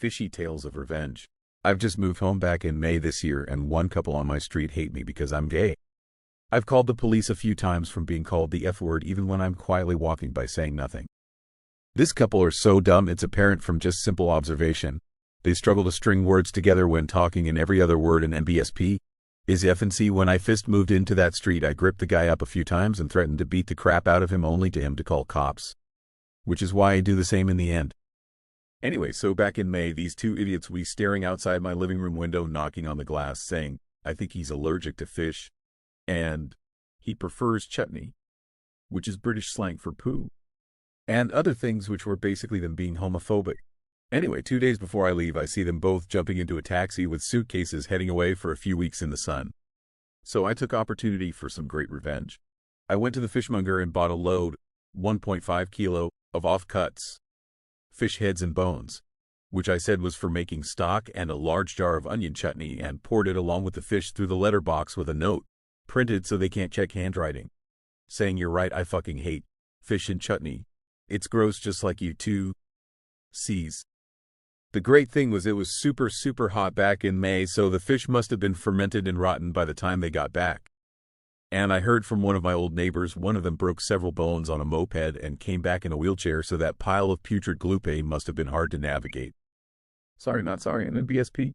Fishy tales of revenge. I've just moved home back in May this year, and one couple on my street hate me because I'm gay. I've called the police a few times from being called the F word even when I'm quietly walking by saying nothing. This couple are so dumb it's apparent from just simple observation. They struggle to string words together when talking, and every other word in NBSP is F and C. When I first moved into that street, I gripped the guy up a few times and threatened to beat the crap out of him, only to him to call cops. Which is why I do the same in the end. Anyway, so back in May, these two idiots were staring outside my living room window, knocking on the glass, saying, I think he's allergic to fish, and he prefers chutney, which is British slang for poo, and other things, which were basically them being homophobic. Anyway, 2 days before I leave, I see them both jumping into a taxi with suitcases heading away for a few weeks in the sun. So I took opportunity for some great revenge. I went to the fishmonger and bought a load, 1.5 kilo, of offcuts, fish heads and bones, which I said was for making stock, and a large jar of onion chutney, and poured it along with the fish through the letterbox with a note, printed so they can't check handwriting, saying, "You're right, I fucking hate fish and chutney. It's gross just like you too. C's." The great thing was it was super hot back in May, so the fish must have been fermented and rotten by the time they got back. And I heard from one of my old neighbors, one of them broke several bones on a moped and came back in a wheelchair, so that pile of putrid gloopy must have been hard to navigate. Sorry, not sorry, and then BSP.